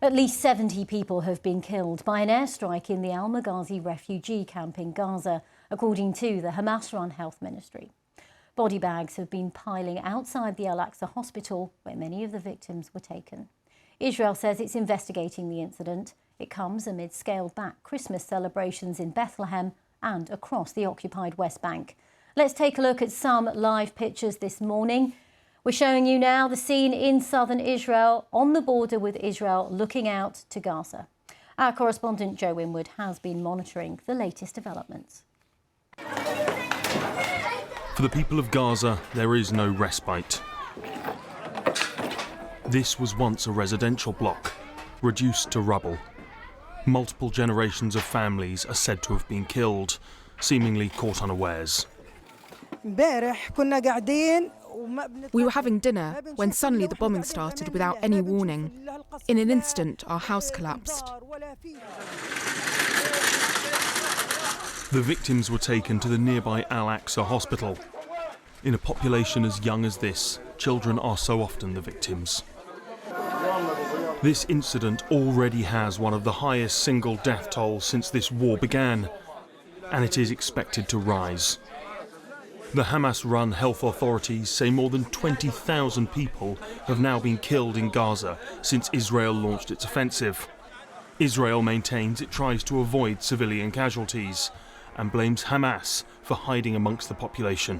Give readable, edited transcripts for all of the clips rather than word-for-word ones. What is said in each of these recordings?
At least 70 people have been killed by an airstrike in the Al-Maghazi refugee camp in Gaza, according to the Hamas-run health ministry. Body bags have been piling outside the Al-Aqsa hospital, where many of the victims were taken. Israel says it's investigating the incident. It comes amid scaled-back Christmas celebrations in Bethlehem and across the occupied West Bank. Let's take a look at some live pictures this morning. We're showing you now the scene in southern Israel, on the border with Israel, looking out to Gaza. Our correspondent Joe Winwood has been monitoring the latest developments. For the people of Gaza, there is no respite. This was once a residential block, reduced to rubble. Multiple generations of families are said to have been killed, seemingly caught unawares. We were having dinner when suddenly the bombing started without any warning. In an instant, our house collapsed. The victims were taken to the nearby Al-Aqsa hospital. In a population as young as this, children are so often the victims. This incident already has one of the highest single death tolls since this war began, and it is expected to rise. The Hamas-run health authorities say more than 20,000 people have now been killed in Gaza since Israel launched its offensive. Israel maintains it tries to avoid civilian casualties and blames Hamas for hiding amongst the population.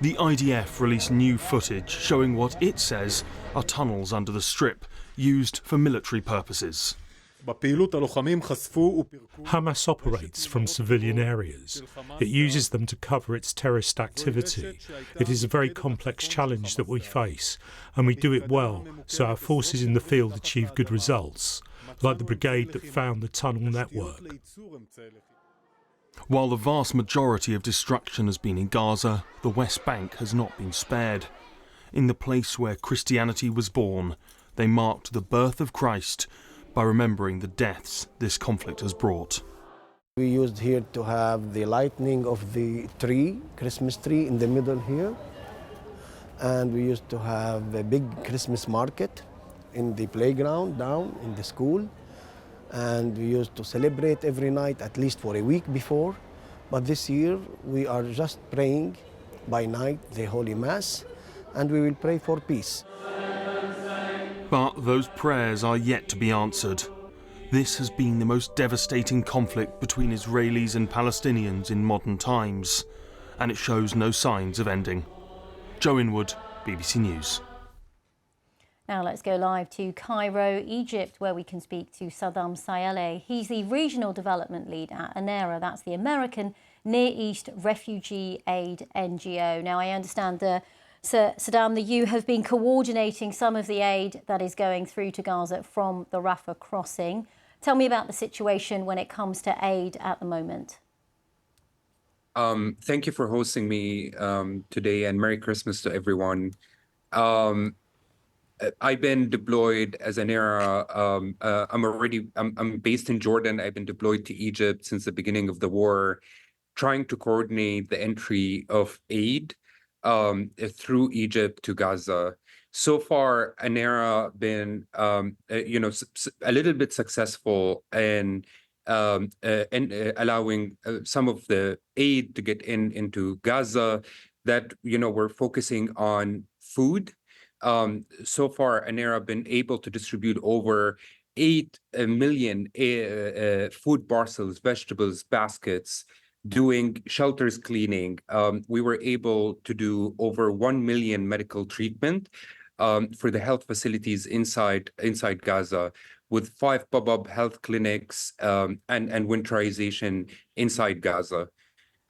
The IDF released new footage showing what it says are tunnels under the strip used for military purposes. Hamas operates from civilian areas. It uses them to cover its terrorist activity. It is a very complex challenge that we face, and we do it well, so our forces in the field achieve good results, like the brigade that found the tunnel network. While the vast majority of destruction has been in Gaza, the West Bank has not been spared. In the place where Christianity was born, they marked the birth of Christ by remembering the deaths this conflict has brought. We used here to have the lighting of the tree, Christmas tree in the middle here. And we used to have a big Christmas market in the playground down in the school. And we used to celebrate every night, at least for a week before. But this year, we are just praying by night the Holy Mass, and we will pray for peace. But those prayers are yet to be answered. This has been the most devastating conflict between Israelis and Palestinians in modern times, and it shows no signs of ending. Joe Winwood, BBC News. Now let's go live to Cairo, Egypt, where we can speak to Saddam Sayaleh. He's the Regional Development Lead at ANERA, that's the American Near East Refugee Aid NGO. Now I understand, Saddam, that you have been coordinating some of the aid that is going through to Gaza from the Rafah crossing. Tell me about the situation when it comes to aid at the moment. Thank you for hosting me today, and Merry Christmas to everyone. I've been deployed as ANERA. I'm based in Jordan. I've been deployed to Egypt since the beginning of the war, trying to coordinate the entry of aid through Egypt to Gaza. So far, ANERA been, a little bit successful in allowing some of the aid to get into Gaza. That we're focusing on food. So far, ANERA been able to distribute over 8 million food parcels, vegetables, baskets, doing shelters cleaning. We were able to do over 1 million medical treatment for the health facilities inside Gaza, with 5 pop-up health clinics and winterization inside Gaza.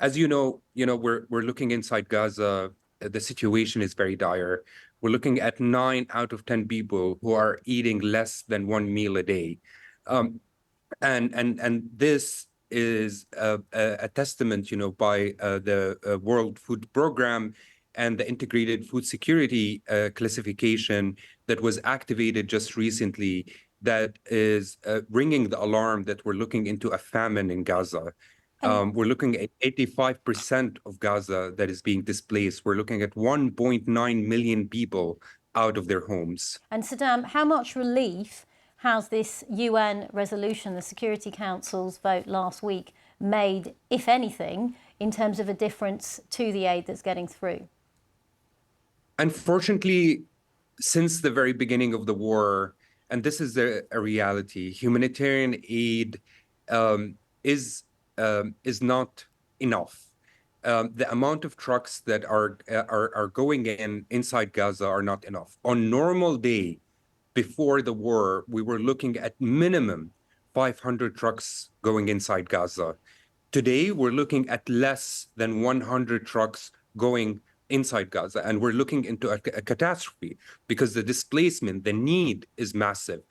As you know, we're looking inside Gaza. The situation is very dire. We're looking at 9 out of 10 people who are eating less than 1 meal a day, and this is a testament, by the World Food Program and the Integrated Food Security classification that was activated just recently. That is ringing the alarm that we're looking into a famine in Gaza. We're looking at 85% of Gaza that is being displaced. We're looking at 1.9 million people out of their homes. And Saddam, how much relief has this UN resolution, the Security Council's vote last week, made, if anything, in terms of a difference to the aid that's getting through? Unfortunately, since the very beginning of the war, and this is a reality, humanitarian aid is not enough. The amount of trucks that are going inside Gaza are not enough. On normal day, before the war, we were looking at minimum 500 trucks going inside Gaza. Today, we're looking at less than 100 trucks going inside Gaza, and we're looking into a catastrophe because the displacement, the need is massive.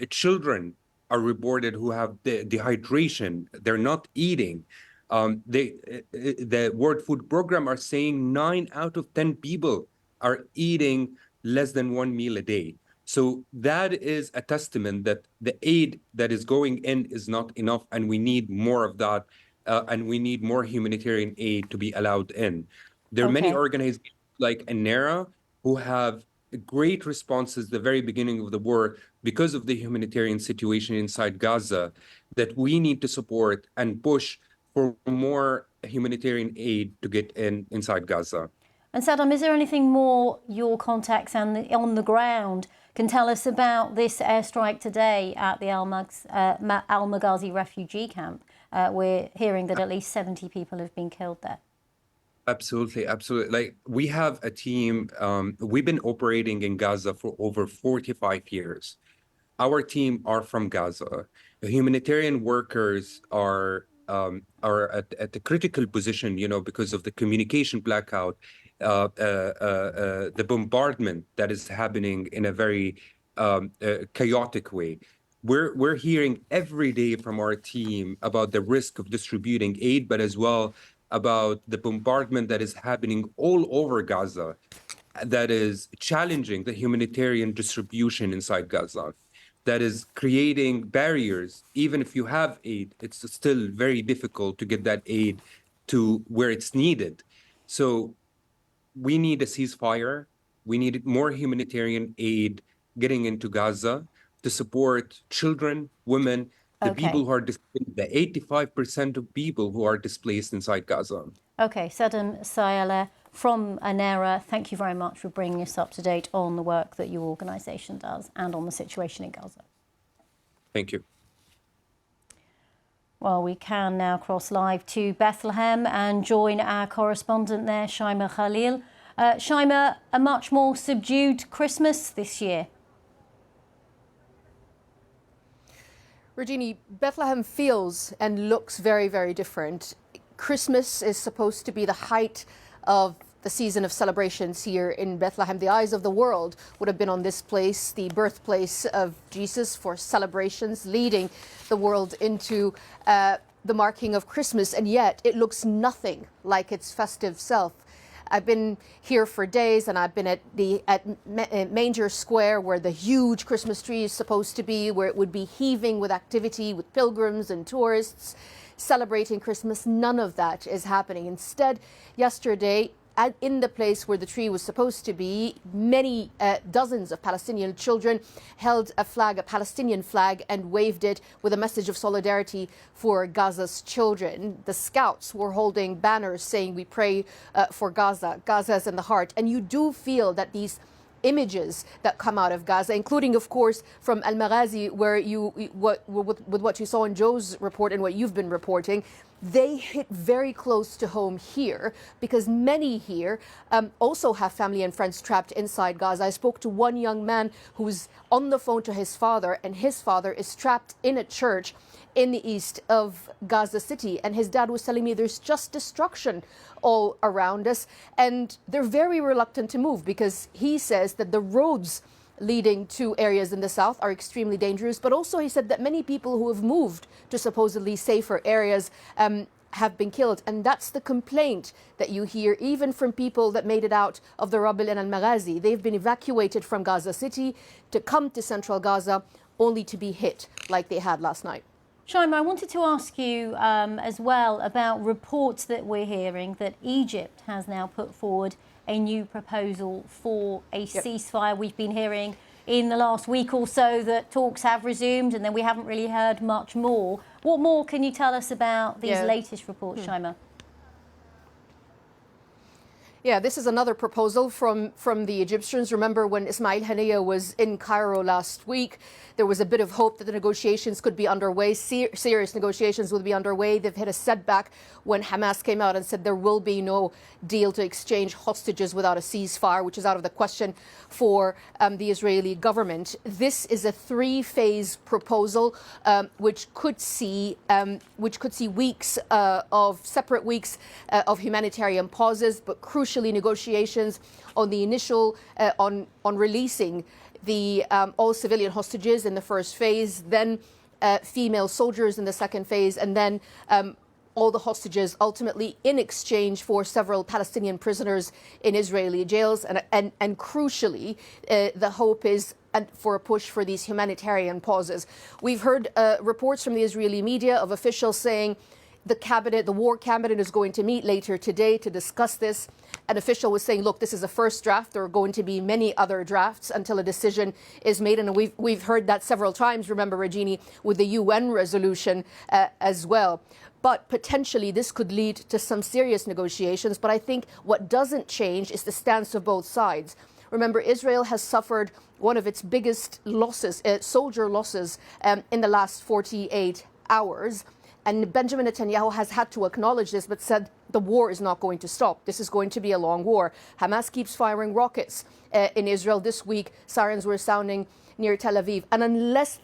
Children are reported who have dehydration, they're not eating. The World Food Program are saying 9 out of 10 people are eating less than 1 meal a day. So that is a testament that the aid that is going in is not enough, and we need more of that, and we need more humanitarian aid to be allowed in. There are many organizations like ANERA who have great responses at the very beginning of the war because of the humanitarian situation inside Gaza that we need to support and push for more humanitarian aid to get inside Gaza. And Saddam, is there anything more your contacts and on the ground can tell us about this airstrike today at the Al-Maghazi refugee camp? We're hearing that at least 70 people have been killed there. Absolutely, absolutely. Like, we have a team, we've been operating in Gaza for over 45 years. Our team are from Gaza. The humanitarian workers are at a critical position, because of the communication blackout, the bombardment that is happening in a very chaotic way. We're hearing every day from our team about the risk of distributing aid, but as well about the bombardment that is happening all over Gaza that is challenging the humanitarian distribution inside Gaza, that is creating barriers. Even if you have aid, it's still very difficult to get that aid to where it's needed. So we need a ceasefire. We need more humanitarian aid getting into Gaza to support children, women, the people who are displaced, the 85% of people who are displaced inside Gaza. Okay, Saddam Sayaleh from ANERA, thank you very much for bringing us up to date on the work that your organisation does and on the situation in Gaza. Thank you. Well, we can now cross live to Bethlehem and join our correspondent there, Shima Khalil. Shima, a much more subdued Christmas this year. Regini, Bethlehem feels and looks very, very different. Christmas is supposed to be the height of the season of celebrations here in Bethlehem. The eyes of the world would have been on this place, the birthplace of Jesus, for celebrations, leading the world into the marking of Christmas, and yet it looks nothing like its festive self. I've been here for days, and I've been at Manger Square, where the huge Christmas tree is supposed to be, where it would be heaving with activity, with pilgrims and tourists celebrating Christmas. None of that is happening. Instead, yesterday, in the place where the tree was supposed to be, many dozens of Palestinian children held a flag, a Palestinian flag, and waved it with a message of solidarity for Gaza's children. The scouts were holding banners saying, "We pray for Gaza. Gaza is in the heart." And you do feel that these images that come out of Gaza, including, of course, from Al-Maghazi, where with what you saw in Joe's report and what you've been reporting, they hit very close to home here, because many here also have family and friends trapped inside Gaza. I spoke to one young man who's on the phone to his father, and his father is trapped in a church in the east of Gaza City. And his dad was telling me there's just destruction all around us, and they're very reluctant to move, because he says that the roads leading to areas in the south are extremely dangerous. But also he said that many people who have moved to supposedly safer areas have been killed. And that's the complaint that you hear even from people that made it out of the rubble in Al-Maghazi. They've been evacuated from Gaza City to come to central Gaza, only to be hit like they had last night. Shima, I wanted to ask you as well about reports that we're hearing that Egypt has now put forward a new proposal for a ceasefire. We've been hearing in the last week or so that talks have resumed, and then we haven't really heard much more. What more can you tell us about these latest reports, Shima? Yeah, this is another proposal from the Egyptians. Remember when Ismail Haniyeh was in Cairo last week, there was a bit of hope that the negotiations could be underway, serious negotiations would be underway. They've hit a setback when Hamas came out and said there will be no deal to exchange hostages without a ceasefire, which is out of the question for the Israeli government. This is a three-phase proposal, which could see weeks of separate weeks of humanitarian pauses, but crucially negotiations on the initial on releasing the all civilian hostages in the first phase, then female soldiers in the second phase, and then all the hostages ultimately in exchange for several Palestinian prisoners in Israeli jails. And crucially, the hope is for a push for these humanitarian pauses. We've heard reports from the Israeli media of officials saying the war cabinet is going to meet later today to discuss this. An official was saying, look, this is a first draft. There are going to be many other drafts until a decision is made. And we've heard that several times, remember, Regini, with the UN resolution as well. But potentially this could lead to some serious negotiations. But I think what doesn't change is the stance of both sides. Remember, Israel has suffered one of its biggest losses, soldier losses, in the last 48 hours. And Benjamin Netanyahu has had to acknowledge this, but said the war is not going to stop. This is going to be a long war. Hamas keeps firing rockets in Israel. This week, sirens were sounding near Tel Aviv. And unless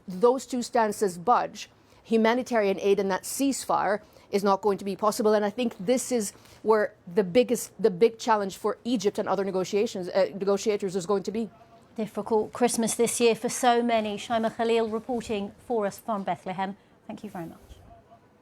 those two stances budge, humanitarian aid and that ceasefire is not going to be possible. And I think this is where the big challenge for Egypt and other negotiators is going to be. Difficult Christmas this year for so many. Shima Khalil reporting for us from Bethlehem. Thank you very much.